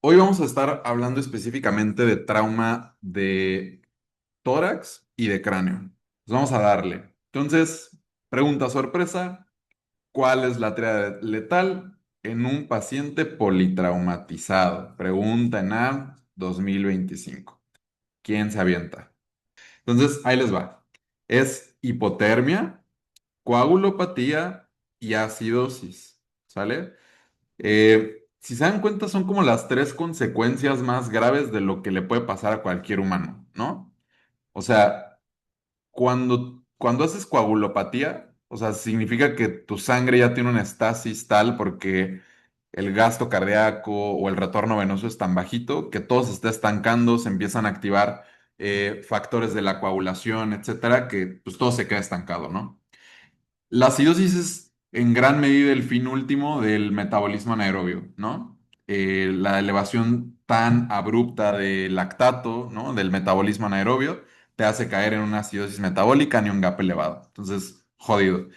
Hoy vamos a estar hablando específicamente de trauma de tórax y de cráneo. Pues vamos a darle. Entonces, pregunta sorpresa, ¿cuál es la tríada letal en un paciente politraumatizado? Pregunta en AM 2025. ¿Quién se avienta? Entonces, ahí les va. Es hipotermia, coagulopatía y acidosis. ¿Sale? Si se dan cuenta, son como las tres consecuencias más graves de lo que le puede pasar a cualquier humano, ¿no? O sea, cuando haces coagulopatía, o sea, significa que tu sangre ya tiene una estasis tal porque el gasto cardíaco o el retorno venoso es tan bajito que todo se está estancando, se empiezan a activar factores de la coagulación, etcétera, que pues todo se queda estancado, ¿no? La acidosis es en gran medida el fin último del metabolismo anaerobio, ¿no? La elevación tan abrupta del lactato, ¿no? Del metabolismo anaerobio, te hace caer en una acidosis metabólica ni un gap elevado. Entonces, jodido.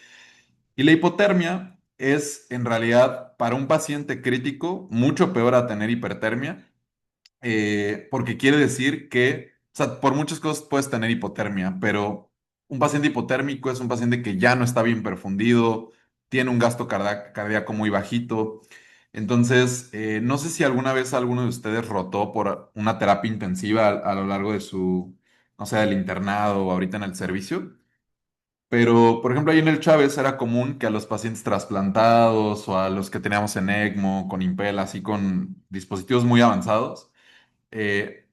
Y la hipotermia es, en realidad, para un paciente crítico, mucho peor a tener hipertermia porque quiere decir que, o sea, por muchas cosas puedes tener hipotermia, pero un paciente hipotérmico es un paciente que ya no está bien perfundido, tiene un gasto cardíaco muy bajito. Entonces, no sé si alguna vez alguno de ustedes rotó por una terapia intensiva a lo largo de su, no sé, del internado o ahorita en el servicio. Pero, por ejemplo, ahí en el Chávez era común que a los pacientes trasplantados o a los que teníamos en ECMO, con Impel, así con dispositivos muy avanzados, eh,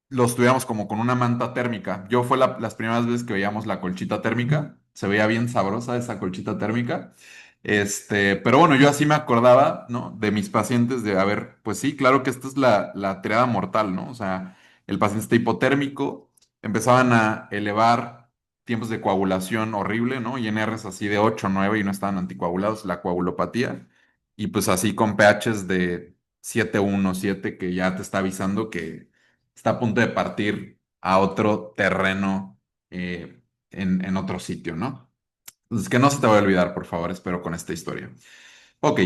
los tuviéramos como con una manta térmica. Yo fue las primeras veces que veíamos la colchita térmica. Se veía bien sabrosa esa colchita térmica. Pero bueno, yo así me acordaba, ¿no? De mis pacientes de, a ver, pues sí, claro que esta es la triada mortal, ¿no? O sea, el paciente está hipotérmico, empezaban a elevar tiempos de coagulación horrible, ¿no? Y INRs así de 8 9 y no estaban anticoagulados, la coagulopatía. Y pues así con pHs de 7,1 7 que ya te está avisando que está a punto de partir a otro terreno en otro sitio, ¿no? Entonces, que no se te vaya a olvidar, por favor, espero con esta historia. Ok,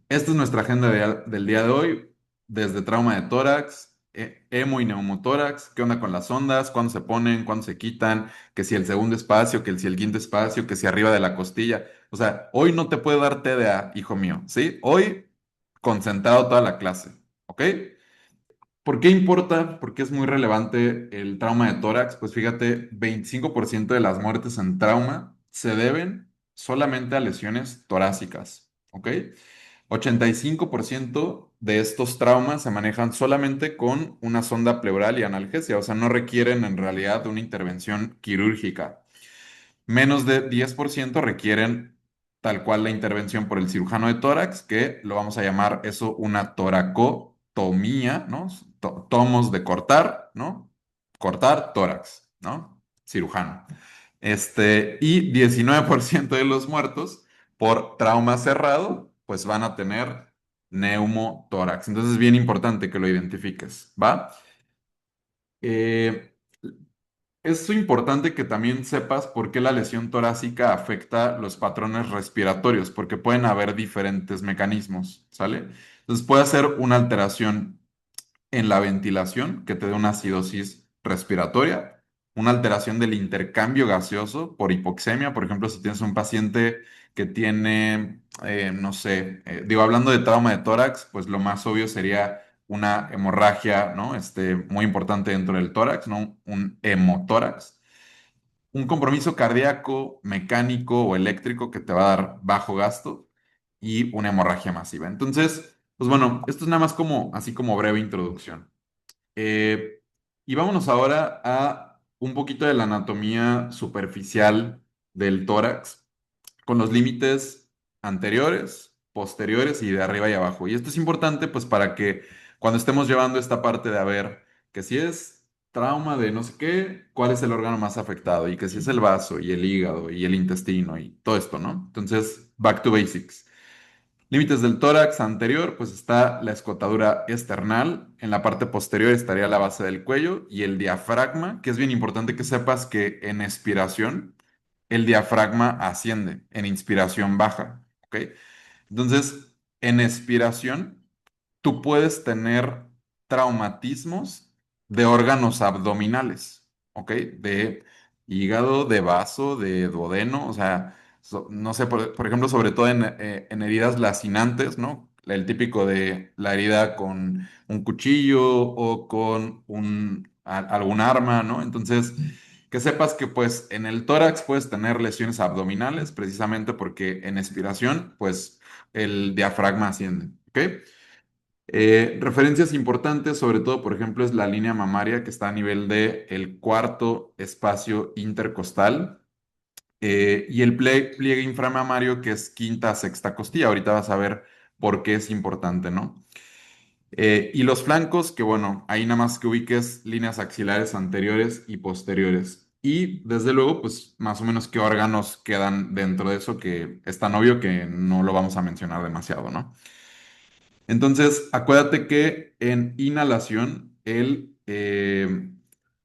esta es nuestra agenda del día de hoy, desde trauma de tórax, hemo y neumotórax, qué onda con las ondas, cuándo se ponen, cuándo se quitan, que si el segundo espacio, que si el quinto espacio, que si arriba de la costilla. O sea, hoy no te puede dar TDA, hijo mío, ¿sí? Hoy concentrado toda la clase, ¿ok? ¿Por qué importa? ¿Por qué es muy relevante el trauma de tórax? Pues fíjate, 25% de las muertes en trauma se deben solamente a lesiones torácicas, ¿ok? 85% de estos traumas se manejan solamente con una sonda pleural y analgesia, o sea, no requieren en realidad una intervención quirúrgica. Menos de 10% requieren tal cual la intervención por el cirujano de tórax, que lo vamos a llamar eso una toracotomía, ¿no? Tomos de cortar, ¿no? Cortar tórax, ¿no? Cirujano. Y 19% de los muertos por trauma cerrado, pues van a tener neumotórax. Entonces es bien importante que lo identifiques, ¿va? Eh, es importante que también sepas por qué la lesión torácica afecta los patrones respiratorios, porque pueden haber diferentes mecanismos, ¿sale? Entonces puede ser una alteración en la ventilación que te dé una acidosis respiratoria, una alteración del intercambio gaseoso por hipoxemia, por ejemplo, si tienes un paciente que tiene, no sé, digo, hablando de trauma de tórax, pues lo más obvio sería una hemorragia, ¿no? Muy importante dentro del tórax, ¿no? Un hemotórax. Un compromiso cardíaco, mecánico o eléctrico que te va a dar bajo gasto y una hemorragia masiva. Entonces, pues bueno, esto es nada más como, así como breve introducción. Eh, y vámonos ahora a un poquito de la anatomía superficial del tórax, con los límites anteriores, posteriores y de arriba y abajo. Y esto es importante pues para que cuando estemos llevando esta parte de a ver que si es trauma de no sé qué, cuál es el órgano más afectado y que si es el vaso y el hígado y el intestino y todo esto, ¿no? Entonces, back to basics. Límites del tórax anterior, pues está la escotadura esternal. En la parte posterior estaría la base del cuello y el diafragma, que es bien importante que sepas que en expiración el diafragma asciende, en inspiración baja, ¿ok? Entonces, en expiración, tú puedes tener traumatismos de órganos abdominales, ¿ok? De hígado, de vaso, de duodeno, o sea, no sé, por ejemplo, sobre todo en heridas lacinantes, ¿no? El típico de la herida con un cuchillo o con algún arma, ¿no? Entonces, que sepas que pues en el tórax puedes tener lesiones abdominales, precisamente porque en expiración, pues el diafragma asciende, ¿ok? Referencias importantes, sobre todo, por ejemplo, es la línea mamaria que está a nivel de el cuarto espacio intercostal y el pliegue inframamario que es quinta a sexta costilla. Ahorita vas a ver por qué es importante, ¿no? Y los flancos, que bueno, ahí nada más que ubiques líneas axilares anteriores y posteriores. Y desde luego, pues más o menos qué órganos quedan dentro de eso, que es tan obvio que no lo vamos a mencionar demasiado, ¿no? Entonces, acuérdate que en inhalación el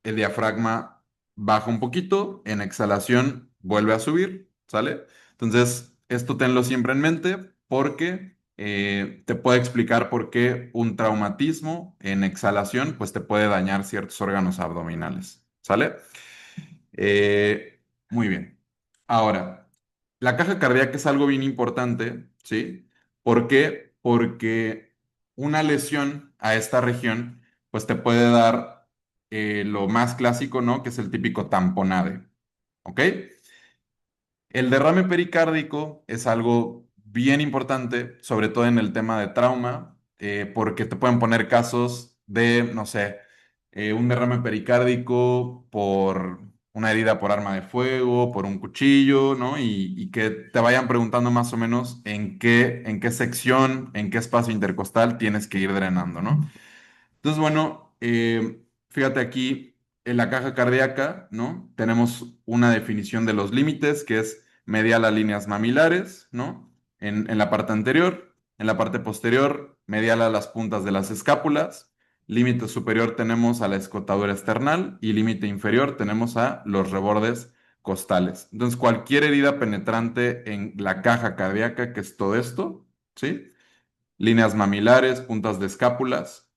diafragma baja un poquito, en exhalación vuelve a subir, ¿sale? Entonces, esto tenlo siempre en mente porque te puede explicar por qué un traumatismo en exhalación pues te puede dañar ciertos órganos abdominales, ¿sale? Eh, Muy bien. Ahora, la caja cardíaca es algo bien importante, ¿sí? ¿Por qué? Porque una lesión a esta región, pues te puede dar lo más clásico, ¿no? Que es el típico tamponade, ¿ok? El derrame pericárdico es algo bien importante, sobre todo en el tema de trauma, porque te pueden poner casos de, no sé, un derrame pericárdico por una herida por arma de fuego, por un cuchillo, ¿no? Y que te vayan preguntando más o menos en qué sección, en qué espacio intercostal tienes que ir drenando, ¿no? Entonces, bueno, fíjate aquí en la caja cardíaca, ¿no? Tenemos una definición de los límites, que es medial a líneas mamilares, ¿no? En la parte anterior, en la parte posterior, medial a las puntas de las escápulas, límite superior tenemos a la escotadura esternal y límite inferior tenemos a los rebordes costales. Entonces, cualquier herida penetrante en la caja cardíaca, que es todo esto, ¿sí? Líneas mamilares, puntas de escápulas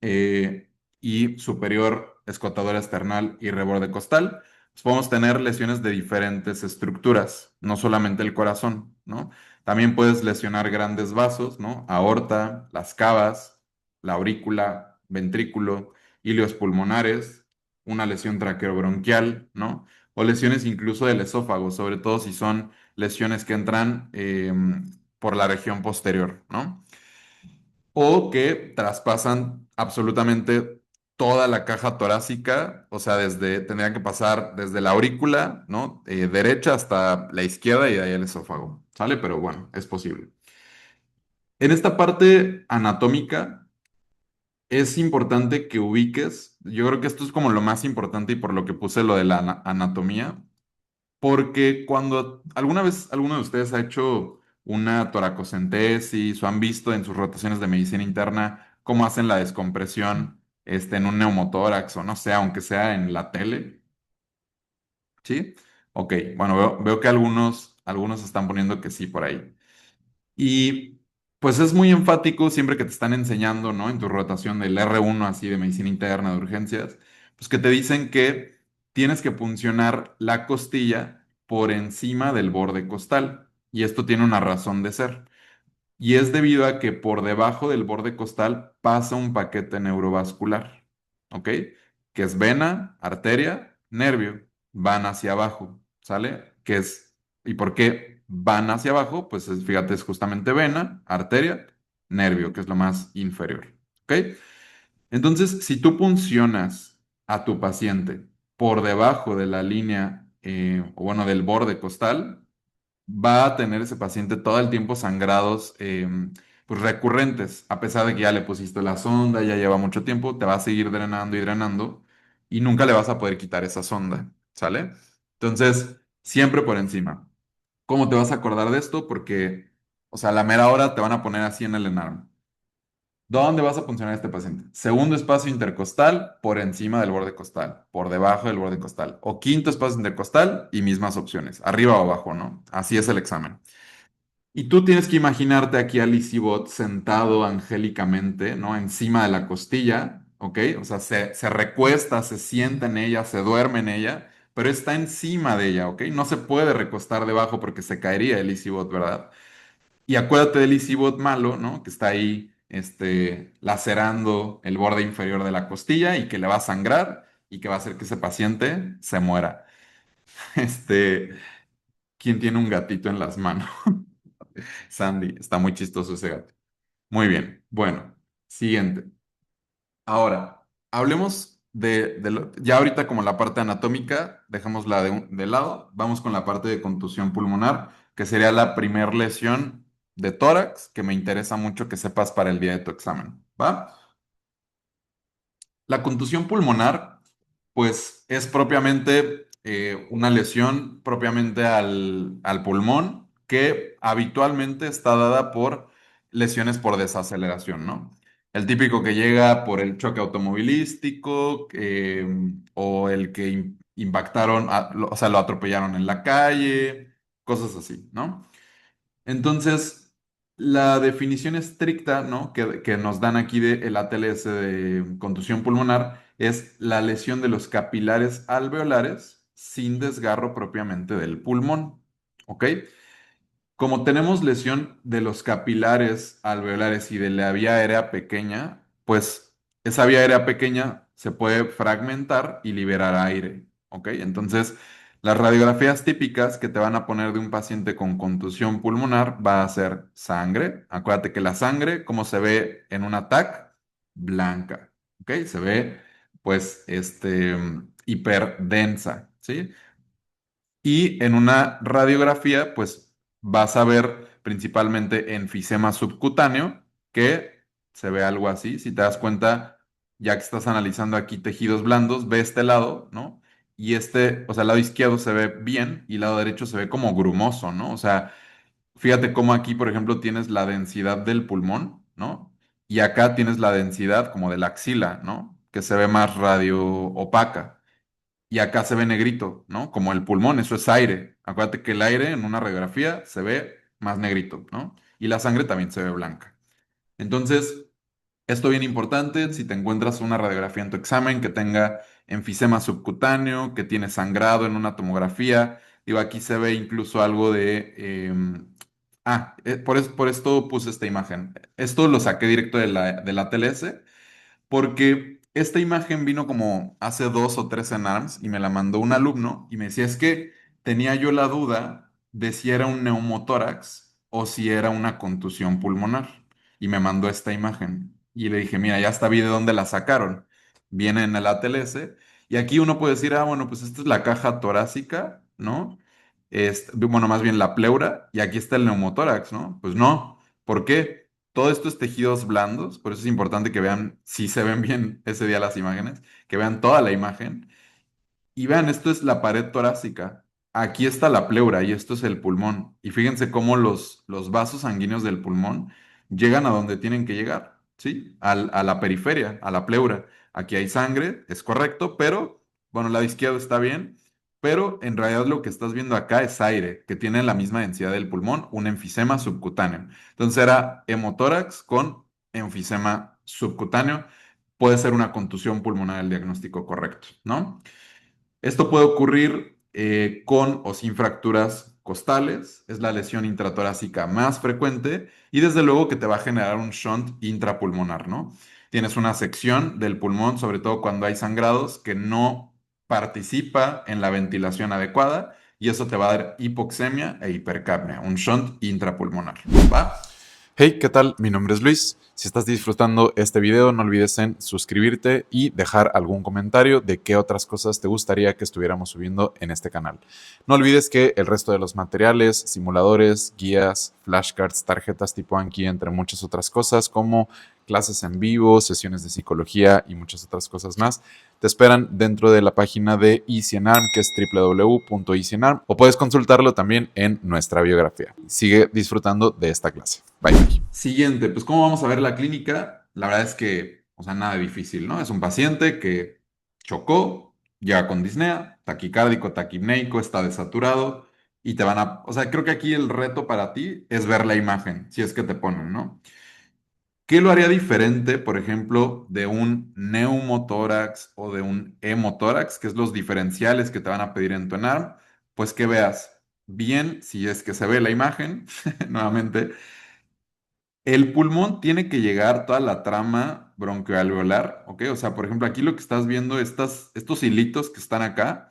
y superior escotadora esternal y reborde costal, pues podemos tener lesiones de diferentes estructuras, no solamente el corazón, ¿no? También puedes lesionar grandes vasos, ¿no? Aorta, las cavas, la aurícula, ventrículo, hilios pulmonares, una lesión traqueobronquial, ¿no? O lesiones incluso del esófago, sobre todo si son lesiones que entran por la región posterior, ¿no? O que traspasan absolutamente toda la caja torácica, o sea, tendrían que pasar desde la aurícula, ¿no? Derecha hasta la izquierda y de ahí el esófago, ¿sale? Pero bueno, es posible. En esta parte anatómica es importante que ubiques, yo creo que esto es como lo más importante y por lo que puse lo de la anatomía, porque cuando alguna vez alguno de ustedes ha hecho una toracocentesis o han visto en sus rotaciones de medicina interna cómo hacen la descompresión en un neumotórax o no sé, aunque sea en la tele, ¿sí? Ok, bueno, veo que algunos están poniendo que sí por ahí. Y pues es muy enfático siempre que te están enseñando, ¿no? En tu rotación del R1 así de medicina interna, de urgencias, pues que te dicen que tienes que puncionar la costilla por encima del borde costal. Y esto tiene una razón de ser. Y es debido a que por debajo del borde costal pasa un paquete neurovascular, ¿ok? Que es vena, arteria, nervio, van hacia abajo, ¿sale? ¿Y por qué van hacia abajo? Pues fíjate, es justamente vena, arteria, nervio, que es lo más inferior, ¿ok? Entonces, si tú puncionas a tu paciente por debajo de la línea, o bueno, del borde costal, va a tener ese paciente todo el tiempo sangrados pues recurrentes, a pesar de que ya le pusiste la sonda, ya lleva mucho tiempo, te va a seguir drenando y drenando y nunca le vas a poder quitar esa sonda, ¿sale? Entonces, siempre por encima. ¿Cómo te vas a acordar de esto? Porque, o sea, a la mera hora te van a poner así en el enarme. ¿Dónde vas a puncionar a este paciente? Segundo espacio intercostal por encima del borde costal, por debajo del borde costal. O quinto espacio intercostal y mismas opciones, arriba o abajo, ¿no? Así es el examen. Y tú tienes que imaginarte aquí a Lizzie sentado angélicamente, ¿no? Encima de la costilla, ¿ok? O sea, se recuesta, se sienta en ella, se duerme en ella, pero está encima de ella, ¿ok? No se puede recostar debajo porque se caería el Lizzie, ¿verdad? Y acuérdate del Lizzie malo, ¿no? Que está ahí, lacerando el borde inferior de la costilla y que le va a sangrar y que va a hacer que ese paciente se muera. Este, ¿Quién tiene un gatito en las manos? Sandy, está muy chistoso ese gato. Muy bien, bueno, siguiente. Ahora, hablemos ya ahorita como la parte anatómica, dejémosla de lado, vamos con la parte de contusión pulmonar, que sería la primer lesión de tórax, que me interesa mucho que sepas para el día de tu examen, ¿va? La contusión pulmonar, pues es propiamente una lesión propiamente al pulmón que habitualmente está dada por lesiones por desaceleración, ¿no? El típico que llega por el choque automovilístico o el que impactaron, o sea, lo atropellaron en la calle, cosas así, ¿no? Entonces, la definición estricta, ¿no? que nos dan aquí del ATLS de contusión pulmonar es la lesión de los capilares alveolares sin desgarro propiamente del pulmón. ¿Ok? Como tenemos lesión de los capilares alveolares y de la vía aérea pequeña, pues esa vía aérea pequeña se puede fragmentar y liberar aire. ¿Ok? Entonces, las radiografías típicas que te van a poner de un paciente con contusión pulmonar va a ser sangre. Acuérdate que la sangre, como se ve en un TAC, blanca. ¿Ok? Se ve, pues, hiperdensa. ¿Sí? Y en una radiografía, pues vas a ver principalmente enfisema subcutáneo, que se ve algo así. Si te das cuenta, ya que estás analizando aquí tejidos blandos, ve este lado, ¿no? Y o sea, el lado izquierdo se ve bien y el lado derecho se ve como grumoso, ¿no? O sea, fíjate cómo aquí, por ejemplo, tienes la densidad del pulmón, ¿no? Y acá tienes la densidad como de la axila, ¿no? Que se ve más radio opaca y acá se ve negrito, ¿no? Como el pulmón, eso es aire. Acuérdate que el aire en una radiografía se ve más negrito, ¿no? Y la sangre también se ve blanca. Entonces, esto bien importante, si te encuentras una radiografía en tu examen que tenga enfisema subcutáneo, que tiene sangrado en una tomografía, digo, aquí se ve incluso algo por esto puse esta imagen. Esto lo saqué directo de la TLS porque esta imagen vino como hace 2 o 3 en ARMS y me la mandó un alumno y me decía, es que tenía yo la duda de si era un neumotórax o si era una contusión pulmonar. Y me mandó esta imagen. Y le dije, mira, ya está, vi de dónde la sacaron. Viene en el ATLS. Y aquí uno puede decir, bueno, pues esta es la caja torácica, ¿no? Bueno, más bien la pleura, y aquí está el neumotórax, ¿no? Pues no. ¿Por qué? Todo esto es tejidos blandos, por eso es importante que vean, si se ven bien ese día las imágenes, que vean toda la imagen y vean, esto es la pared torácica. Aquí está la pleura y esto es el pulmón. Y fíjense cómo los vasos sanguíneos del pulmón llegan a donde tienen que llegar, ¿sí? A la periferia, a la pleura. Aquí hay sangre, es correcto, pero, bueno, el lado izquierdo está bien, pero en realidad lo que estás viendo acá es aire, que tiene la misma densidad del pulmón, un enfisema subcutáneo. Entonces era hemotórax con enfisema subcutáneo. Puede ser una contusión pulmonar el diagnóstico correcto, ¿no? Esto puede ocurrir con o sin fracturas costales, es la lesión intratorácica más frecuente y desde luego que te va a generar un shunt intrapulmonar, ¿no? Tienes una sección del pulmón, sobre todo cuando hay sangrados, que no participa en la ventilación adecuada y eso te va a dar hipoxemia e hipercapnia, un shunt intrapulmonar, ¿va? Hey, ¿qué tal? Mi nombre es Luis. Si estás disfrutando este video, no olvides en suscribirte y dejar algún comentario de qué otras cosas te gustaría que estuviéramos subiendo en este canal. No olvides que el resto de los materiales, simuladores, guías, flashcards, tarjetas tipo Anki, entre muchas otras cosas como clases en vivo, sesiones de psicología y muchas otras cosas más, te esperan dentro de la página de Easy and Arm, que es www.easyandarm, o puedes consultarlo también en nuestra biografía. Sigue disfrutando de esta clase. Bye bye. Siguiente, pues ¿cómo vamos a ver la clínica? La verdad es que, o sea, nada difícil, ¿no? Es un paciente que chocó, llega con disnea, taquicárdico, taquipneico, está desaturado, y te van a, o sea, creo que aquí el reto para ti es ver la imagen, si es que te ponen, ¿no? ¿Qué lo haría diferente, por ejemplo, de un neumotórax o de un hemotórax, que es los diferenciales que te van a pedir en tu ENARM? Pues que veas bien, si es que se ve la imagen, nuevamente, el pulmón tiene que llegar toda la trama broncoalveolar, ¿ok? O sea, por ejemplo, aquí lo que estás viendo, estos hilitos que están acá,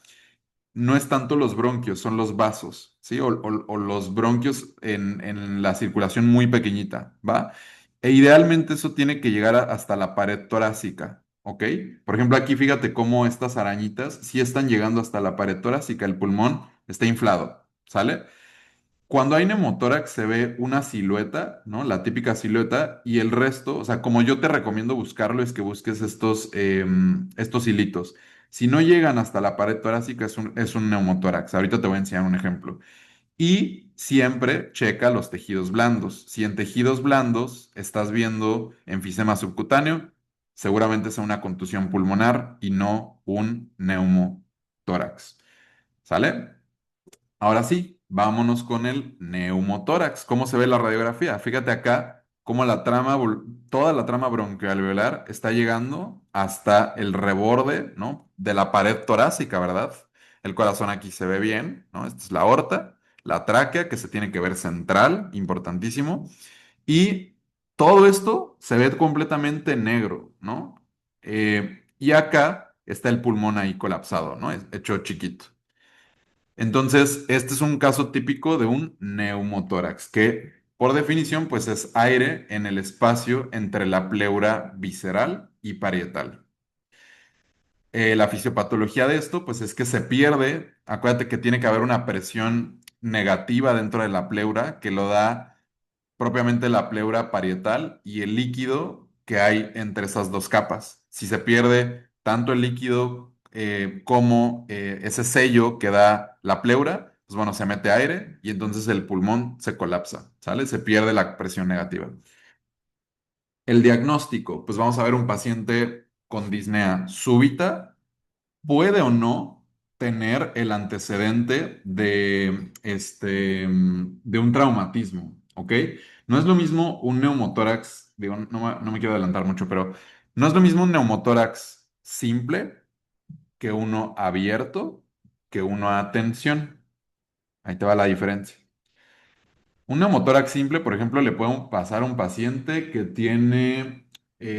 no es tanto los bronquios, son los vasos, ¿sí? O los bronquios en la circulación muy pequeñita, ¿va? E idealmente eso tiene que llegar hasta la pared torácica, ¿ok? Por ejemplo, aquí fíjate cómo estas arañitas sí están llegando hasta la pared torácica, el pulmón está inflado, ¿sale? Cuando hay neumotórax se ve una silueta, ¿no? La típica silueta y el resto, o sea, como yo te recomiendo buscarlo, es que busques estos hilitos. Si no llegan hasta la pared torácica es un neumotórax. Ahorita te voy a enseñar un ejemplo. Y siempre checa los tejidos blandos. Si en tejidos blandos estás viendo enfisema subcutáneo, seguramente es una contusión pulmonar y no un neumotórax. ¿Sale? Ahora sí, vámonos con el neumotórax. ¿Cómo se ve la radiografía? Fíjate acá cómo toda la trama bronquialveolar está llegando hasta el reborde, ¿no? De la pared torácica, ¿verdad? El corazón aquí se ve bien, ¿no? Esta es la aorta, la tráquea que se tiene que ver central, importantísimo. Y todo esto se ve completamente negro, ¿no? Y acá está el pulmón ahí colapsado, ¿no? Hecho chiquito. Entonces, este es un caso típico de un neumotórax, que por definición, pues es aire en el espacio entre la pleura visceral y parietal. La fisiopatología de esto, pues es que se pierde, acuérdate que tiene que haber una presión negativa dentro de la pleura que lo da propiamente la pleura parietal y el líquido que hay entre esas dos capas. Si se pierde tanto el líquido como ese sello que da la pleura, pues bueno, se mete aire y entonces el pulmón se colapsa, ¿sale? Se pierde la presión negativa. El diagnóstico, pues vamos a ver un paciente con disnea súbita puede o no tener el antecedente de un traumatismo, ¿ok? No es lo mismo un neumotórax, digo, no me quiero adelantar mucho, pero no es lo mismo un neumotórax simple que uno abierto, que uno a tensión. Ahí te va la diferencia. Un neumotórax simple, por ejemplo, le puede pasar a un paciente que tiene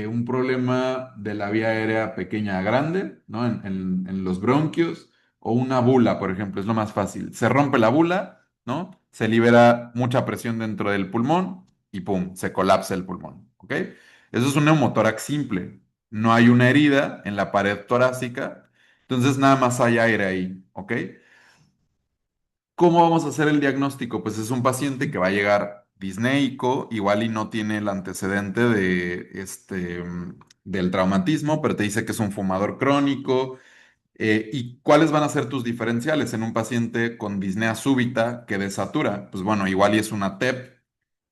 un problema de la vía aérea pequeña a grande, ¿no? En los bronquios, o una bula, por ejemplo, es lo más fácil. Se rompe la bula, ¿no? Se libera mucha presión dentro del pulmón y ¡pum! Se colapsa el pulmón, ¿ok? Eso es un neumotórax simple. No hay una herida en la pared torácica, entonces nada más hay aire ahí, ¿ok? ¿Cómo vamos a hacer el diagnóstico? Pues es un paciente que va a llegar disneico, igual y no tiene el antecedente del traumatismo, pero te dice que es un fumador crónico. ¿Y cuáles van a ser tus diferenciales en un paciente con disnea súbita que desatura? Pues bueno, igual y es una TEP,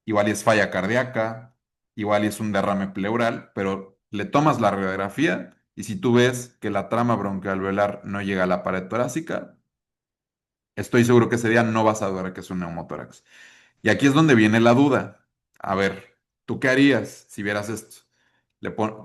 igual y es falla cardíaca, igual y es un derrame pleural, pero le tomas la radiografía y si tú ves que la trama broncoalveolar no llega a la pared torácica, estoy seguro que ese día no vas a dudar que es un neumotórax. Y aquí es donde viene la duda. A ver, ¿tú qué harías si vieras esto?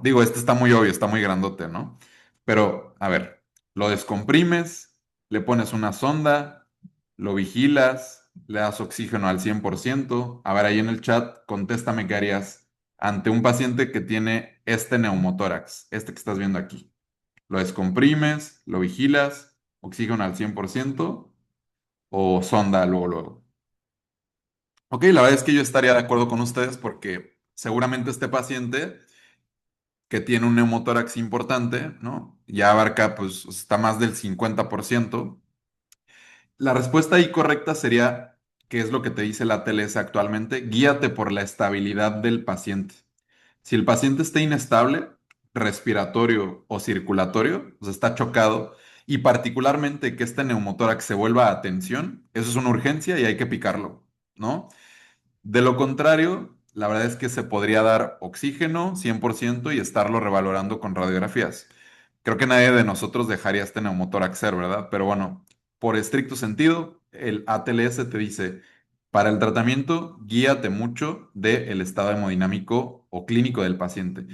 Digo, este está muy obvio, está muy grandote, ¿no? Pero, a ver, lo descomprimes, le pones una sonda, lo vigilas, le das oxígeno al 100%. A ver, ahí en el chat, contéstame qué harías ante un paciente que tiene este neumotórax, este que estás viendo aquí. Lo descomprimes, lo vigilas, oxígeno al 100% o sonda luego, luego. Ok, la verdad es que yo estaría de acuerdo con ustedes porque seguramente este paciente que tiene un neumotórax importante, ¿no? Ya abarca, pues, está más del 50%. La respuesta ahí correcta sería, ¿qué es lo que te dice la TLS actualmente? Guíate por la estabilidad del paciente. Si el paciente está inestable, respiratorio o circulatorio, o sea, está chocado, y particularmente que este neumotórax se vuelva a tensión, eso es una urgencia y hay que picarlo, ¿no? De lo contrario, la verdad es que se podría dar oxígeno 100% y estarlo revalorando con radiografías. Creo que nadie de nosotros dejaría este neumotórax ser, ¿verdad? Pero bueno, por estricto sentido, el ATLS te dice, para el tratamiento, guíate mucho del estado hemodinámico o clínico del paciente.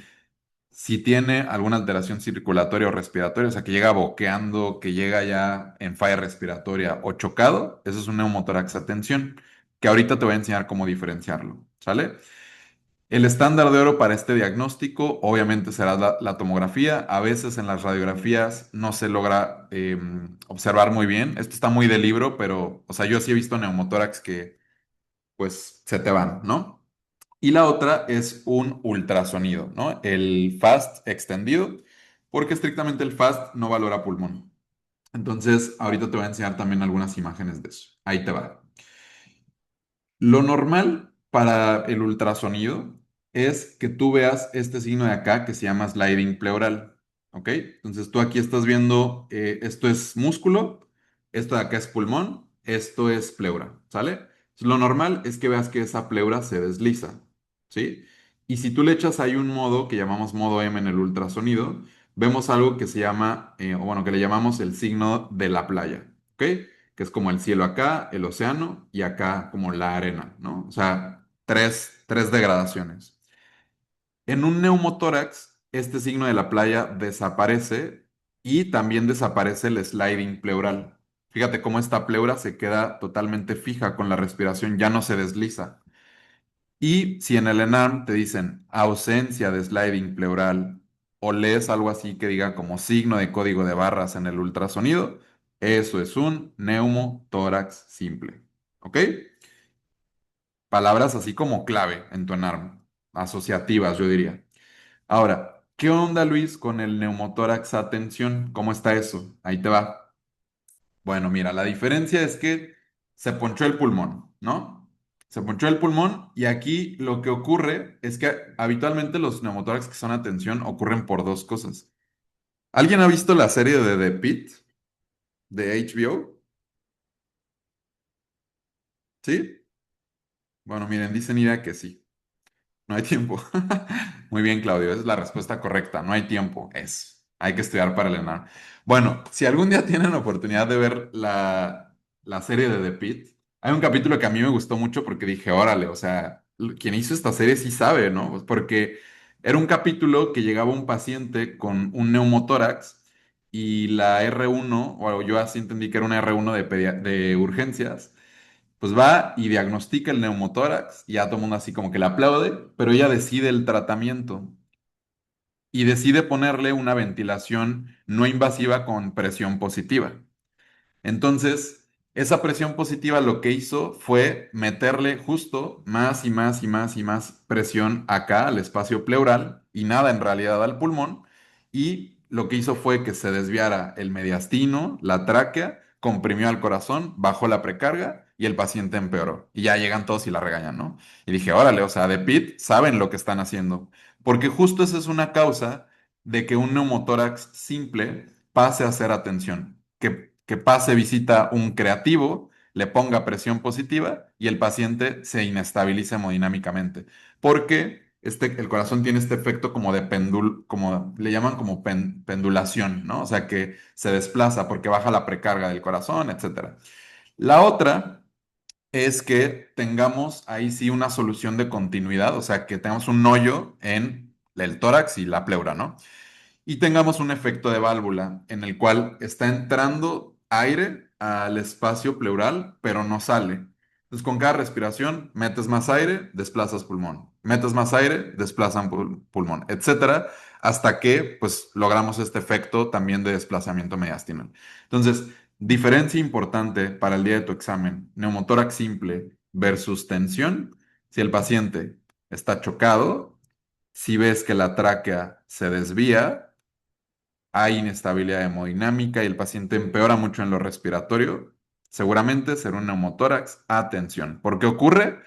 Si tiene alguna alteración circulatoria o respiratoria, o sea, que llega boqueando, que llega ya en falla respiratoria o chocado, eso es un neumotórax a tensión, que ahorita te voy a enseñar cómo diferenciarlo, ¿sale? El estándar de oro para este diagnóstico obviamente será la tomografía. A veces en las radiografías no se logra observar muy bien. Esto está muy de libro, pero, o sea, yo sí he visto neumotórax que pues se te van, ¿no? Y la otra es un ultrasonido, ¿no? El FAST extendido, porque estrictamente el FAST no valora pulmón. Entonces, ahorita te voy a enseñar también algunas imágenes de eso. Ahí te va. Lo normal para el ultrasonido es que tú veas este signo de acá que se llama sliding pleural, ¿ok? Entonces tú aquí estás viendo, esto es músculo, esto de acá es pulmón, esto es pleura, ¿sale? Entonces, lo normal es que veas que esa pleura se desliza, ¿sí? Y si tú le echas ahí un modo que llamamos modo M en el ultrasonido, vemos algo que se llama, o bueno, que le llamamos el signo de la playa, ¿ok? Que es como el cielo acá, el océano y acá como la arena, ¿no? O sea, tres degradaciones. En un neumotórax, este signo de la playa desaparece y también desaparece el sliding pleural. Fíjate cómo esta pleura se queda totalmente fija con la respiración, ya no se desliza. Y si en el ENARM te dicen ausencia de sliding pleural o lees algo así que diga como signo de código de barras en el ultrasonido, eso es un neumotórax simple. ¿Ok? Palabras así como clave en tu ENARM, asociativas, yo diría. Ahora, ¿qué onda, Luis, con el neumotórax a tensión? ¿Cómo está eso? Ahí te va. Bueno, mira, la diferencia es que se ponchó el pulmón, ¿no? Se ponchó el pulmón y aquí lo que ocurre es que habitualmente los neumotórax que son a tensión ocurren por dos cosas. ¿Alguien ha visto la serie de The Pitt de HBO? ¿Sí? Bueno, miren, dicen Ira que sí. No hay tiempo. Muy bien, Claudio, esa es la respuesta correcta. No hay tiempo. Hay que estudiar para el ENAR. Bueno, si algún día tienen la oportunidad de ver la serie de The Pitt, hay un capítulo que a mí me gustó mucho porque dije, órale, o sea, quien hizo esta serie sí sabe, ¿no? Pues porque era un capítulo que llegaba un paciente con un neumotórax y la R1, o yo así entendí que era una R1 de urgencias, pues va y diagnostica el neumotórax y ya todo el mundo así como que le aplaude, pero ella decide el tratamiento y decide ponerle una ventilación no invasiva con presión positiva. Entonces, esa presión positiva lo que hizo fue meterle justo más y más y más y más presión acá al espacio pleural y nada en realidad al pulmón. Y lo que hizo fue que se desviara el mediastino, la tráquea, comprimió al corazón, bajó la precarga y el paciente empeoró. Y ya llegan todos y la regañan, ¿no? Y dije, órale, o sea, de PIT saben lo que están haciendo. Porque justo esa es una causa de que un neumotórax simple pase a ser atención, que pase visita un creativo, le ponga presión positiva y el paciente se inestabilice hemodinámicamente. Porque el corazón tiene este efecto como de como le llaman como pendulación, ¿no? O sea, que se desplaza porque baja la precarga del corazón, etcétera. La otra es que tengamos ahí sí una solución de continuidad, o sea, que tengamos un hoyo en el tórax y la pleura, ¿no? Y tengamos un efecto de válvula en el cual está entrando aire al espacio pleural, pero no sale. Entonces, con cada respiración, metes más aire, desplazas pulmón. Metes más aire, desplazan pulmón, etcétera, hasta que, pues, logramos este efecto también de desplazamiento mediastinal. Entonces, diferencia importante para el día de tu examen, neumotórax simple versus tensión. Si el paciente está chocado, si ves que la tráquea se desvía, hay inestabilidad hemodinámica y el paciente empeora mucho en lo respiratorio, seguramente será un neumotórax a tensión. ¿Por qué ocurre?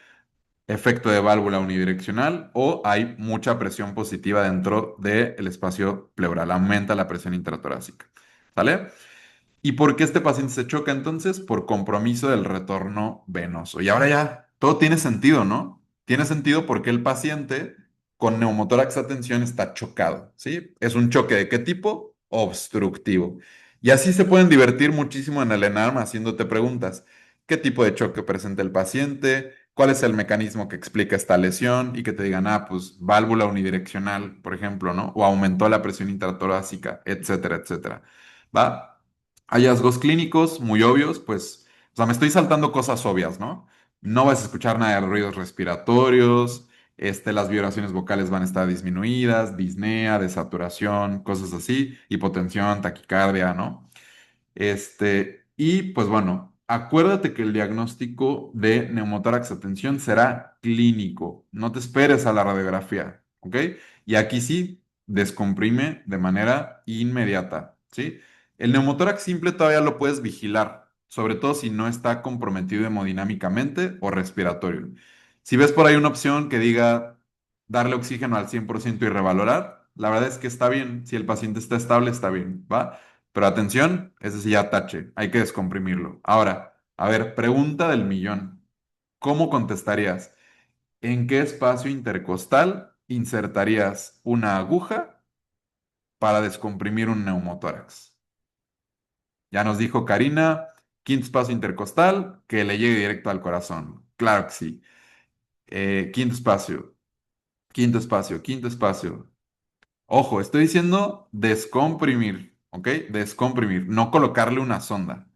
Efecto de válvula unidireccional o hay mucha presión positiva dentro del espacio pleural, aumenta la presión intratorácica. ¿Sale? ¿Y por qué este paciente se choca entonces? Por compromiso del retorno venoso. Y ahora ya, todo tiene sentido, ¿no? Tiene sentido porque el paciente con neumotórax a tensión está chocado, ¿sí? ¿Es un choque de qué tipo? Obstructivo. Y así se pueden divertir muchísimo en el ENARM haciéndote preguntas. qué tipo de choque presenta el paciente, cuál es el mecanismo que explica esta lesión y que te digan, ah, pues válvula unidireccional, por ejemplo, ¿no? O aumentó la presión intratorácica, etcétera, etcétera. ¿Va? Hallazgos clínicos muy obvios, pues, o sea, me estoy saltando cosas obvias, ¿no? No vas a escuchar nada de ruidos respiratorios, las vibraciones vocales van a estar disminuidas, disnea, desaturación, cosas así, hipotensión, taquicardia, ¿no? Y pues bueno, acuérdate que el diagnóstico de neumotórax atención será clínico. No te esperes a la radiografía, ¿ok? Y aquí sí, descomprime de manera inmediata, ¿sí? El neumotórax simple todavía lo puedes vigilar, sobre todo si no está comprometido hemodinámicamente o respiratorio. Si ves por ahí una opción que diga darle oxígeno al 100% y revalorar, la verdad es que está bien. Si el paciente está estable, está bien, ¿va? Pero atención, ese sí ya tache, hay que descomprimirlo. Ahora, a ver, pregunta del millón. ¿Cómo contestarías? ¿En qué espacio intercostal insertarías una aguja para descomprimir un neumotórax? Ya nos dijo Karina, quinto espacio intercostal, que le llegue directo al corazón. Claro que sí. Quinto espacio, quinto espacio, quinto espacio. Ojo, estoy diciendo descomprimir, ¿ok? Descomprimir, no colocarle una sonda.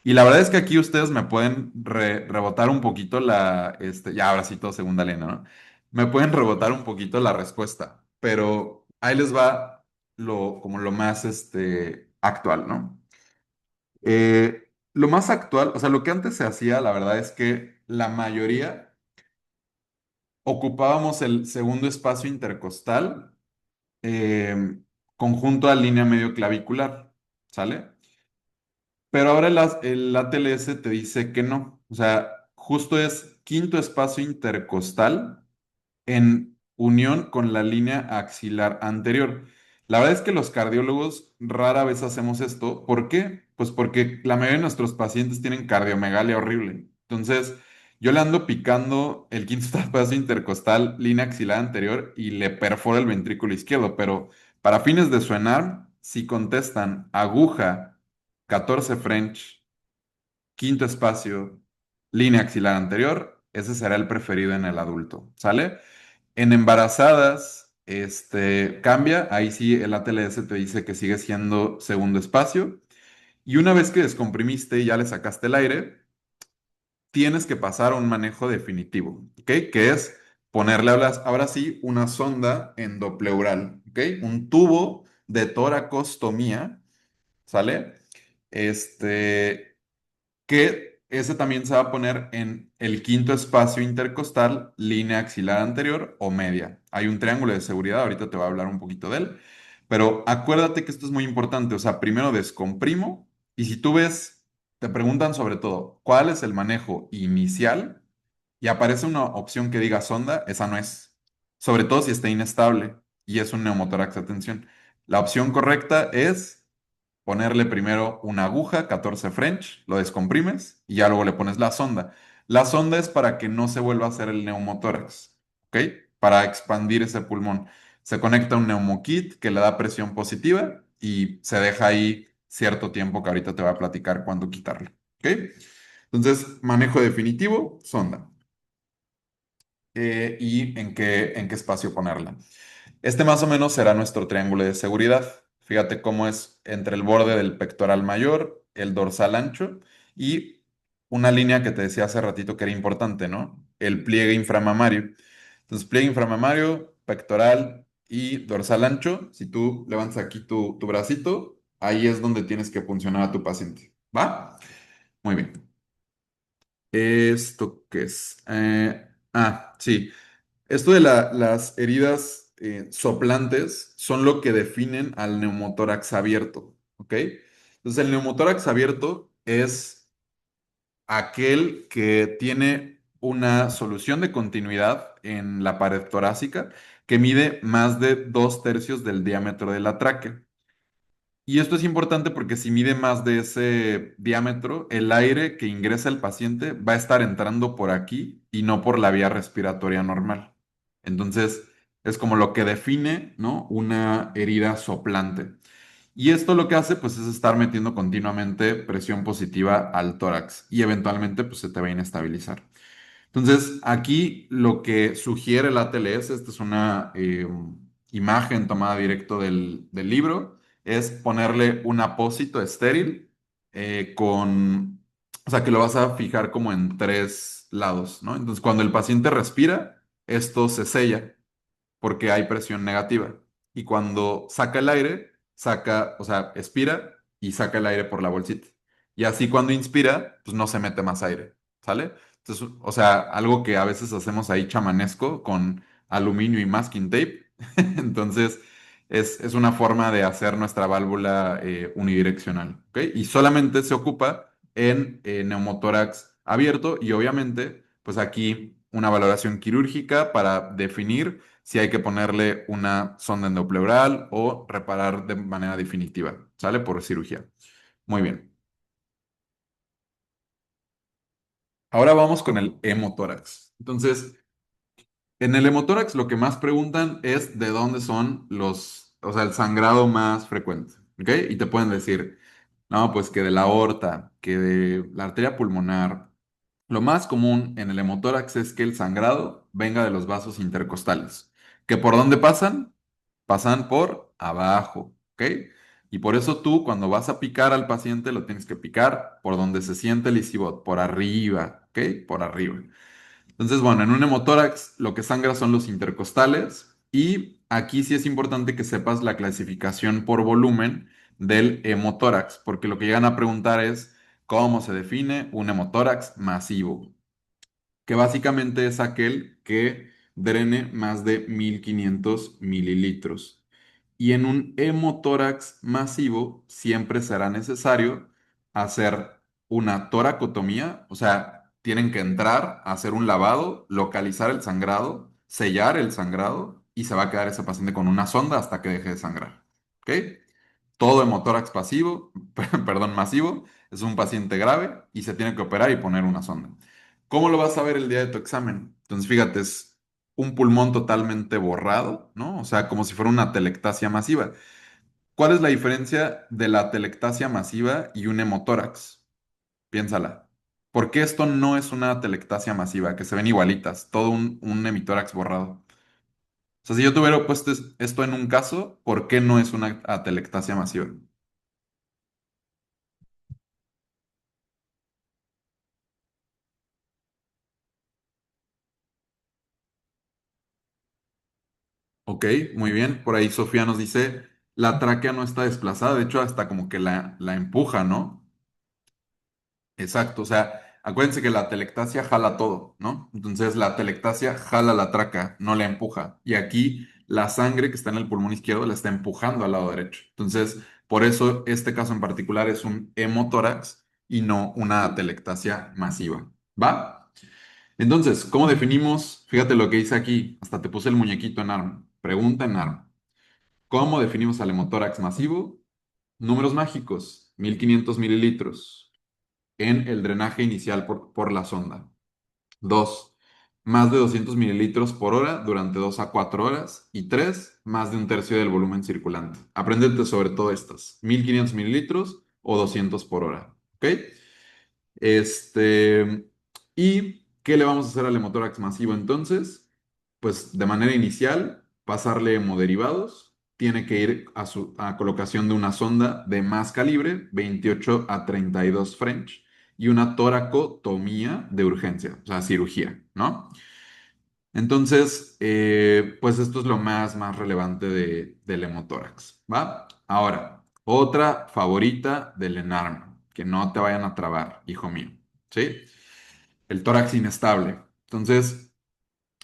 Y la verdad es que aquí ustedes me pueden rebotar un poquito ya ahora sí todo segunda línea, ¿no? Me pueden rebotar un poquito la respuesta, pero ahí les va como lo más, actual, ¿no? Lo más actual, o sea, lo que antes se hacía, la verdad es que la mayoría ocupábamos el segundo espacio intercostal, conjunto a línea medio clavicular, ¿sale? Pero ahora el ATLS te dice que no. O sea, justo es quinto espacio intercostal en unión con la línea axilar anterior. La verdad es que los cardiólogos rara vez hacemos esto. ¿Por qué? Pues porque la mayoría de nuestros pacientes tienen cardiomegalia horrible. Entonces, yo le ando picando el quinto espacio intercostal, línea axilar anterior y le perforo el ventrículo izquierdo. Pero para fines de suenar, si contestan aguja 14 French, quinto espacio, línea axilar anterior, ese será el preferido en el adulto, ¿sale? En embarazadas, cambia, ahí sí el ATLS te dice que sigue siendo segundo espacio. Y una vez que descomprimiste y ya le sacaste el aire, tienes que pasar a un manejo definitivo, ¿ok? Que es ponerle ahora sí una sonda endopleural, ¿ok? Un tubo de toracostomía, ¿sale? Este, que ese también se va a poner en el quinto espacio intercostal, línea axilar anterior o media. Hay un triángulo de seguridad, ahorita te voy a hablar un poquito de él, pero acuérdate que esto es muy importante, o sea, primero descomprimo y si tú ves, te preguntan sobre todo, ¿cuál es el manejo inicial? Y aparece una opción que diga sonda, esa no es, sobre todo si está inestable y es un neumotórax de tensión. La opción correcta es ponerle primero una aguja, 14 French, lo descomprimes y ya luego le pones la sonda. La sonda es para que no se vuelva a hacer el neumotórax, ¿ok? Para expandir ese pulmón. Se conecta un neumokit que le da presión positiva y se deja ahí cierto tiempo que ahorita te voy a platicar cuándo quitarlo, ¿ok? Entonces, manejo definitivo, sonda. Y en qué espacio ponerla. Este más o menos será nuestro triángulo de seguridad. Fíjate cómo es entre el borde del pectoral mayor, el dorsal ancho y una línea que te decía hace ratito que era importante, ¿no? El pliegue inframamario. Entonces, pliegue inframamario, pectoral y dorsal ancho. Si tú levantas aquí tu bracito, ahí es donde tienes que funcionar a tu paciente. ¿Va? Muy bien. ¿Esto qué es? Sí. Esto de las heridas soplantes son lo que definen al neumotórax abierto, ¿ok? Entonces, el neumotórax abierto es aquel que tiene una solución de continuidad en la pared torácica que mide más de 2/3 del diámetro de la tráquea. Y esto es importante porque si mide más de ese diámetro, el aire que ingresa el paciente va a estar entrando por aquí y no por la vía respiratoria normal. Entonces, es como lo que define, ¿no? Una herida soplante. Y esto lo que hace, pues, es estar metiendo continuamente presión positiva al tórax y eventualmente, pues, se te va a inestabilizar. Entonces, aquí lo que sugiere el ATLS, esta es una imagen tomada directo del libro, es ponerle un apósito estéril o sea, que lo vas a fijar como en tres lados, ¿no? Entonces, cuando el paciente respira, esto se sella porque hay presión negativa. Y cuando saca el aire, saca, o sea, expira y saca el aire por la bolsita. Y así cuando inspira, pues no se mete más aire, ¿sale? Entonces, o sea, algo que a veces hacemos ahí chamanesco con aluminio y masking tape. Entonces, es una forma de hacer nuestra válvula unidireccional, ¿ok? Y solamente se ocupa en neumotórax abierto y obviamente, pues aquí una valoración quirúrgica para definir si hay que ponerle una sonda endopleural o reparar de manera definitiva, ¿sale? Por cirugía. Muy bien. Ahora vamos con el hemotórax. Entonces, en el hemotórax lo que más preguntan es de dónde son o sea, el sangrado más frecuente, ¿ok? Y te pueden decir, no, pues que de la aorta, que de la arteria pulmonar. Lo más común en el hemotórax es que el sangrado venga de los vasos intercostales. ¿Que por dónde pasan? Pasan por abajo, ¿ok? Y por eso tú cuando vas a picar al paciente lo tienes que picar por donde se siente el isibot, por arriba, ¿ok? Por arriba. Entonces, bueno, en un hemotórax lo que sangra son los intercostales y aquí sí es importante que sepas la clasificación por volumen del hemotórax, porque lo que llegan a preguntar es cómo se define un hemotórax masivo, que básicamente es aquel que drene más de 1500 mililitros. Y en un hemotórax masivo siempre será necesario hacer una toracotomía, o sea, tienen que entrar, hacer un lavado, localizar el sangrado, sellar el sangrado y se va a quedar ese paciente con una sonda hasta que deje de sangrar. ¿Ok? Todo hemotórax pasivo, perdón, masivo, es un paciente grave y se tiene que operar y poner una sonda. ¿Cómo lo vas a ver el día de tu examen? Entonces, fíjate, es un pulmón totalmente borrado, ¿no? O sea, como si fuera una telectasia masiva. ¿Cuál es la diferencia de la telectasia masiva y un hemotórax? Piénsala. ¿Por qué esto no es una telectasia masiva, que se ven igualitas, todo un hemitórax borrado? O sea, si yo tuviera puesto esto en un caso, ¿por qué no es una atelectasia masiva? Ok, muy bien. Por ahí Sofía nos dice, la tráquea no está desplazada, de hecho hasta como que la empuja, ¿no? Exacto, o sea, acuérdense que la telectasia jala todo, ¿no? Entonces la telectasia jala la tráquea, no la empuja. Y aquí la sangre que está en el pulmón izquierdo la está empujando al lado derecho. Entonces, por eso este caso en particular es un hemotórax y no una atelectasia masiva. ¿Va? Entonces, ¿cómo definimos? Fíjate lo que dice aquí, hasta te puse el muñequito en ARM. Pregunta en ARM. ¿Cómo definimos al hemotórax masivo? Números mágicos, 1500 mililitros en el drenaje inicial por la sonda. 2, más de 200 mililitros por hora durante 2 a 4 horas. Y 3, más de un tercio del volumen circulante. Apréndete sobre todo estas, 1500 mililitros o 200 por hora. ¿Ok? ¿Y qué le vamos a hacer al hemotórax masivo entonces? Pues de manera inicial, pasarle hemoderivados. Tiene que ir a colocación de una sonda de más calibre, 28 a 32 French, y una toracotomía de urgencia, o sea, cirugía, ¿no? Entonces, pues esto es lo más relevante del hemotórax, ¿va? Ahora, otra favorita del ENARM, que no te vayan a trabar, hijo mío, ¿sí? El tórax inestable. Entonces,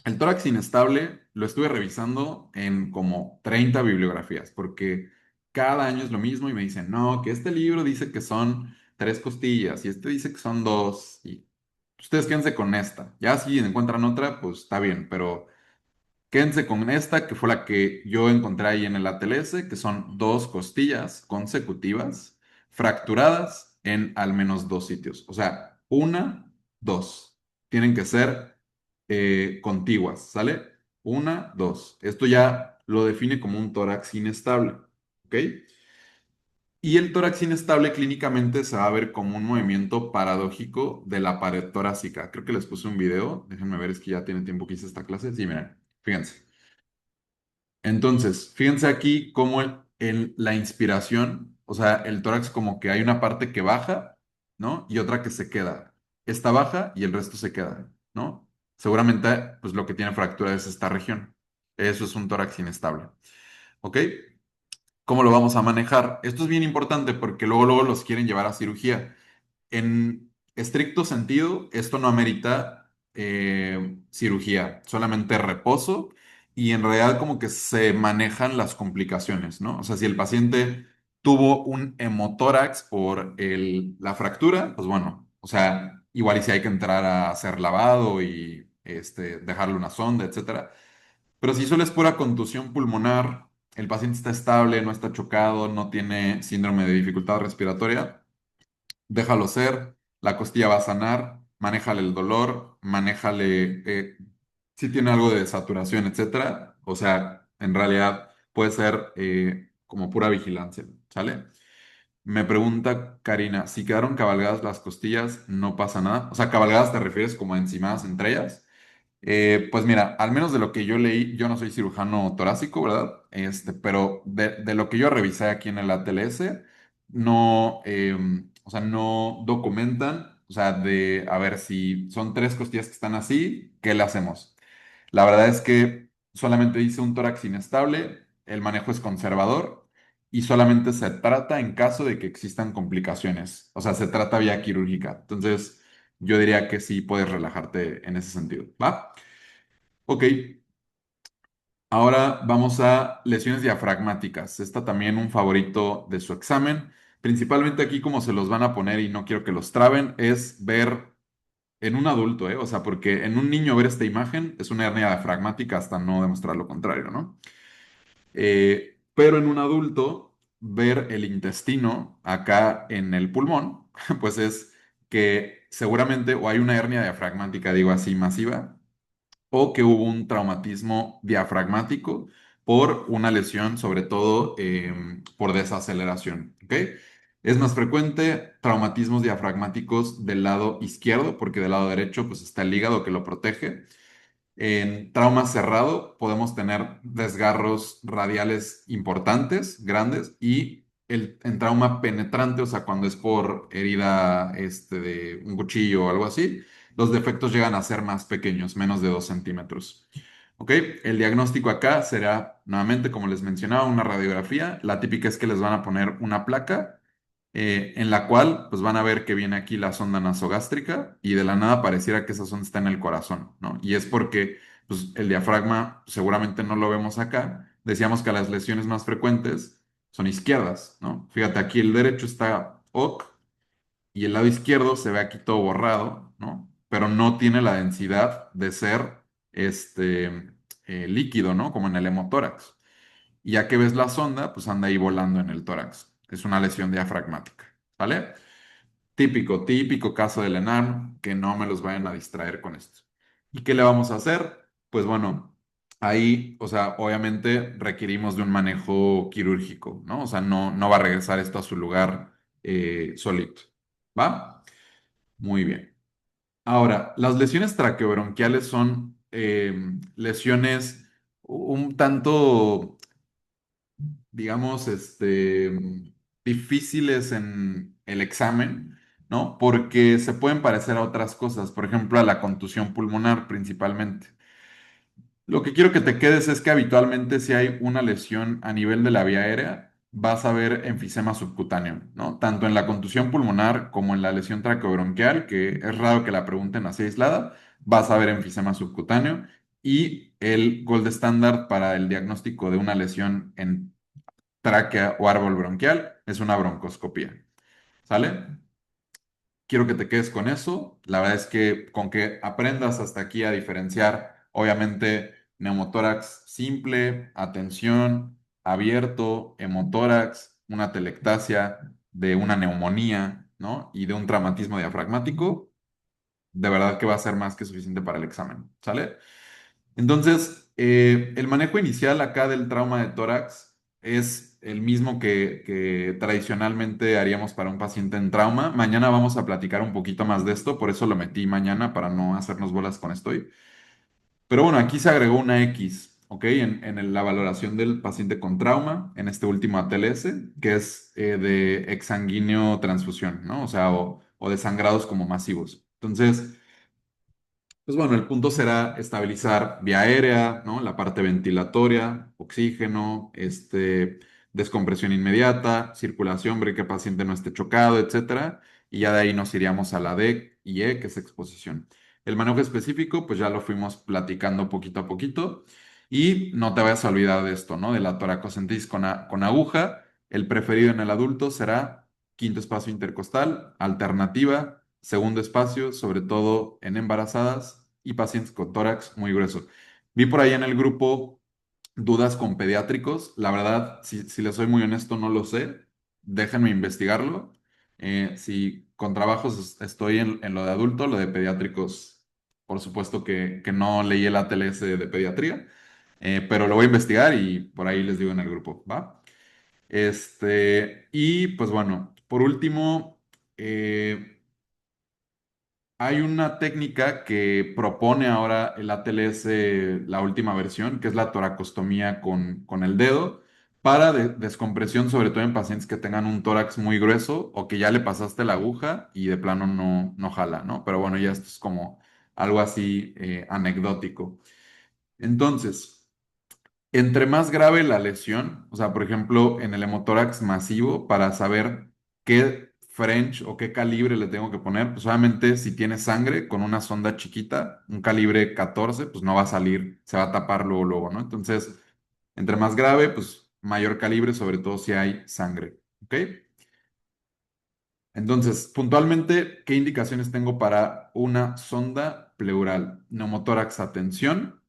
el tórax inestable lo estuve revisando en como 30 bibliografías, porque cada año es lo mismo y me dicen, no, que este libro dice que son tres costillas y este dice que son dos, y ustedes quédense con esta. Ya si encuentran otra, pues está bien, pero quédense con esta, que fue la que yo encontré ahí en el ATLS, que son dos costillas consecutivas fracturadas en al menos dos sitios. O sea, una, dos. Tienen que ser contiguas, ¿sale? Una, dos. Esto ya lo define como un tórax inestable, ¿ok? Y el tórax inestable clínicamente se va a ver como un movimiento paradójico de la pared torácica. Creo que les puse un video. Déjenme ver, es que ya tiene tiempo que hice esta clase. Sí, miren, fíjense. Entonces, fíjense aquí cómo en la inspiración, o sea, el tórax como que hay una parte que baja, ¿no? Y otra que se queda. Esta baja y el resto se queda, ¿no? Seguramente, pues lo que tiene fractura es esta región. Eso es un tórax inestable, ¿ok? ¿Cómo lo vamos a manejar? Esto es bien importante porque luego los quieren llevar a cirugía. En estricto sentido, esto no amerita cirugía, solamente reposo y en realidad como que se manejan las complicaciones, ¿no? O sea, si el paciente tuvo un hemotórax por la fractura, pues bueno, o sea, igual y si hay que entrar a hacer lavado y dejarle una sonda, etcétera. Pero si solo es pura contusión pulmonar, el paciente está estable, no está chocado, no tiene síndrome de dificultad respiratoria, déjalo ser, la costilla va a sanar, manéjale el dolor, manéjale si tiene algo de saturación, etcétera. O sea, en realidad puede ser como pura vigilancia, ¿sale? Me pregunta Karina, si quedaron cabalgadas las costillas, no pasa nada. O sea, cabalgadas te refieres como encimadas entre ellas. Pues mira, al menos de lo que yo leí, yo no soy cirujano torácico, ¿verdad? Pero de lo que yo revisé aquí en el ATLS, no, o sea, no documentan, o sea, de a ver si son tres costillas que están así, ¿qué le hacemos? La verdad es que solamente dice un tórax inestable, el manejo es conservador y solamente se trata en caso de que existan complicaciones, o sea, se trata vía quirúrgica. Entonces, yo diría que sí puedes relajarte en ese sentido, ¿va? Ok, ahora vamos a lesiones diafragmáticas. Esta también un favorito de su examen. Principalmente aquí como se los van a poner y no quiero que los traben, es ver en un adulto, ¿eh? O sea, porque en un niño ver esta imagen es una hernia diafragmática hasta no demostrar lo contrario, ¿no? Pero en un adulto ver el intestino acá en el pulmón, pues es que seguramente o hay una hernia diafragmática, digo así, masiva, o que hubo un traumatismo diafragmático por una lesión, sobre todo por desaceleración, ¿ok? Es más frecuente traumatismos diafragmáticos del lado izquierdo, porque del lado derecho pues está el hígado que lo protege. En trauma cerrado podemos tener desgarros radiales importantes, grandes, y en trauma penetrante, o sea, cuando es por herida de un cuchillo o algo así, los defectos llegan a ser más pequeños, menos de 2 centímetros. ¿Ok? El diagnóstico acá será, nuevamente, como les mencionaba, una radiografía. La típica es que les van a poner una placa en la cual pues van a ver que viene aquí la sonda nasogástrica y de la nada pareciera que esa sonda está en el corazón, ¿no? Y es porque pues, el diafragma seguramente no lo vemos acá. Decíamos que las lesiones más frecuentes son izquierdas, ¿no? Fíjate, aquí el derecho está OK y el lado izquierdo se ve aquí todo borrado, ¿no? Pero no tiene la densidad de ser líquido, ¿no? Como en el hemotórax. Y ya que ves la sonda, pues anda ahí volando en el tórax. Es una lesión diafragmática, ¿vale? Típico caso del enano, que no me los vayan a distraer con esto. ¿Y qué le vamos a hacer? Pues bueno, ahí, o sea, obviamente requerimos de un manejo quirúrgico, ¿no? O sea, no va a regresar esto a su lugar solito, ¿va? Muy bien. Ahora, las lesiones traqueobronquiales son lesiones un tanto digamos, difíciles en el examen, ¿no? Porque se pueden parecer a otras cosas, por ejemplo, a la contusión pulmonar principalmente. Lo que quiero que te quedes es que habitualmente si hay una lesión a nivel de la vía aérea, vas a ver enfisema subcutáneo, ¿no? Tanto en la contusión pulmonar como en la lesión traqueobronquial, que es raro que la pregunten así aislada, vas a ver enfisema subcutáneo. Y el gold estándar para el diagnóstico de una lesión en tráquea o árbol bronquial, es una broncoscopía. ¿Sale? Quiero que te quedes con eso. La verdad es que con que aprendas hasta aquí a diferenciar, obviamente, neumotórax simple, atención, abierto, hemotórax, una telectasia, de una neumonía, ¿no? Y de un traumatismo diafragmático, de verdad que va a ser más que suficiente para el examen. ¿Sale? Entonces, el manejo inicial acá del trauma de tórax es el mismo que tradicionalmente haríamos para un paciente en trauma. Mañana vamos a platicar un poquito más de esto, por eso lo metí mañana para no hacernos bolas con esto hoy. Pero bueno, aquí se agregó una X, ¿ok? La valoración del paciente con trauma, en este último ATLS, que es de exsanguíneo transfusión, ¿no? O sea, o de sangrados como masivos. Entonces, pues bueno, el punto será estabilizar vía aérea, ¿no? La parte ventilatoria, oxígeno, descompresión inmediata, circulación, ver que el paciente no esté chocado, etcétera. Y ya de ahí nos iríamos a la D y E, que es exposición. El manejo específico, pues ya lo fuimos platicando poquito a poquito. Y no te vayas a olvidar de esto, ¿no? De la toracocentritis con aguja. El preferido en el adulto será quinto espacio intercostal, alternativa segundo espacio, sobre todo en embarazadas y pacientes con tórax muy grueso. Vi por ahí en el grupo dudas con pediátricos. La verdad, si les soy muy honesto, no lo sé. Déjenme investigarlo. Si con trabajos estoy en lo de adulto, lo de pediátricos, por supuesto que no leí el ATLS de pediatría, pero lo voy a investigar y por ahí les digo en el grupo, ¿va? Y pues bueno, por último, hay una técnica que propone ahora el ATLS, la última versión, que es la toracostomía con el dedo, para descompresión, sobre todo en pacientes que tengan un tórax muy grueso o que ya le pasaste la aguja y de plano no jala, ¿no? Pero bueno, ya esto es como algo así anecdótico. Entonces, entre más grave la lesión, o sea, por ejemplo, en el hemotórax masivo, para saber qué French o qué calibre le tengo que poner, pues obviamente si tiene sangre con una sonda chiquita, un calibre 14, pues no va a salir, se va a tapar luego, luego, ¿no? Entonces, entre más grave, pues mayor calibre, sobre todo si hay sangre, ¿ok? Entonces, puntualmente, ¿qué indicaciones tengo para una sonda pleural? Neumotórax a tensión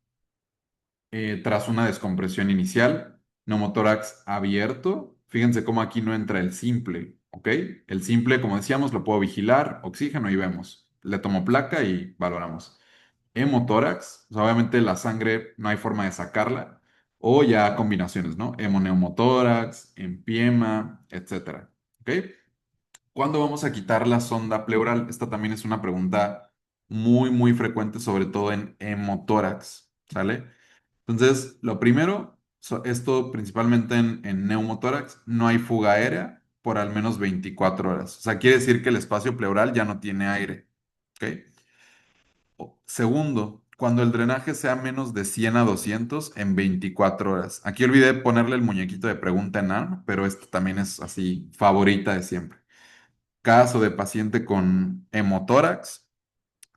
tras una descompresión inicial, neumotórax abierto. Fíjense cómo aquí no entra el simple, ¿ok? El simple, como decíamos, lo puedo vigilar, oxígeno y vemos. Le tomo placa y valoramos. Hemotórax, o sea, obviamente la sangre no hay forma de sacarla, o ya combinaciones, ¿no? Hemoneumotórax, empiema, etcétera, ¿ok? ¿Cuándo vamos a quitar la sonda pleural? Esta también es una pregunta muy frecuente, sobre todo en hemotórax, ¿sale? Entonces, lo primero, esto principalmente en neumotórax, no hay fuga aérea por al menos 24 horas. O sea, quiere decir que el espacio pleural ya no tiene aire. ¿Ok? Segundo, cuando el drenaje sea menos de 100 a 200 en 24 horas. Aquí olvidé ponerle el muñequito de pregunta en ARM, pero esto también es así, favorita de siempre. Caso de paciente con hemotórax,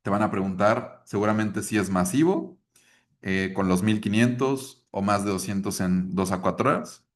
te van a preguntar seguramente si es masivo con los 1500 o más de 200 en 2 a 4 horas.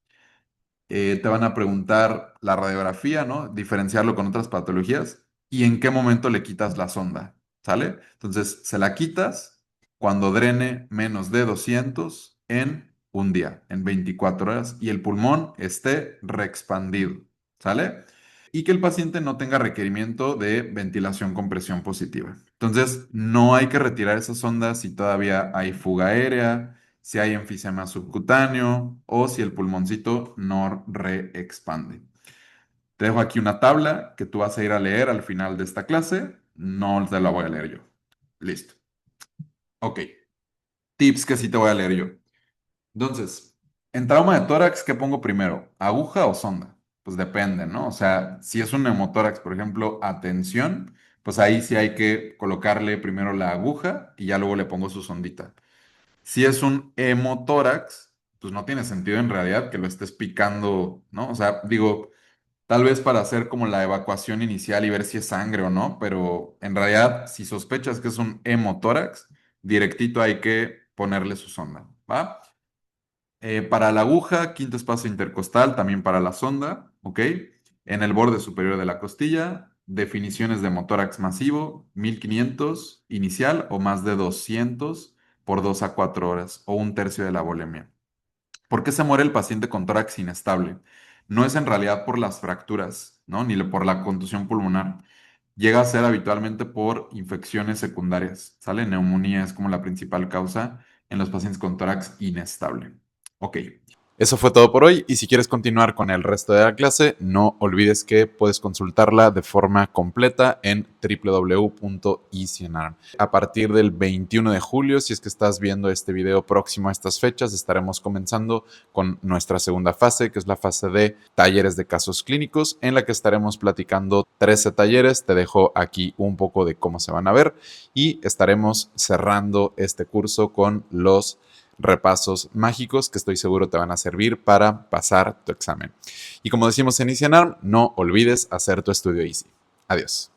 Te van a preguntar la radiografía, ¿no? Diferenciarlo con otras patologías y en qué momento le quitas la sonda, ¿sale? Entonces, se la quitas cuando drene menos de 200 en un día, en 24 horas, y el pulmón esté reexpandido, ¿sale? Y que el paciente no tenga requerimiento de ventilación con presión positiva. Entonces, no hay que retirar esas sondas si todavía hay fuga aérea, si hay enfisema subcutáneo o si el pulmoncito no reexpande. Te dejo aquí una tabla que tú vas a ir a leer al final de esta clase. No te la voy a leer yo. Listo. Ok. Tips que sí te voy a leer yo. Entonces, en trauma de tórax, ¿qué pongo primero? ¿Aguja o sonda? Pues depende, ¿no? O sea, si es un neumotórax, por ejemplo, a tensión, pues ahí sí hay que colocarle primero la aguja y ya luego le pongo su sondita. Si es un hemotórax, pues no tiene sentido en realidad que lo estés picando, ¿no? O sea, digo, tal vez para hacer como la evacuación inicial y ver si es sangre o no, pero en realidad, si sospechas que es un hemotórax, directito hay que ponerle su sonda, ¿va? Para la aguja, quinto espacio intercostal, también para la sonda, ¿ok? En el borde superior de la costilla, definiciones de motórax masivo, 1500 inicial o más de 200 por 2 a 4 horas o un tercio de la volemia. ¿Por qué se muere el paciente con tórax inestable? No es en realidad por las fracturas, ¿no? Ni por la contusión pulmonar. Llega a ser habitualmente por infecciones secundarias, ¿sale? Neumonía es como la principal causa en los pacientes con tórax inestable. Ok. Eso fue todo por hoy y si quieres continuar con el resto de la clase, no olvides que puedes consultarla de forma completa en www.easyonarm. A partir del 21 de julio, si es que estás viendo este video próximo a estas fechas, estaremos comenzando con nuestra segunda fase, que es la fase de talleres de casos clínicos, en la que estaremos platicando 13 talleres. Te dejo aquí un poco de cómo se van a ver y estaremos cerrando este curso con los repasos mágicos que estoy seguro te van a servir para pasar tu examen. Y como decimos en Easy, no olvides hacer tu estudio Easy. Adiós.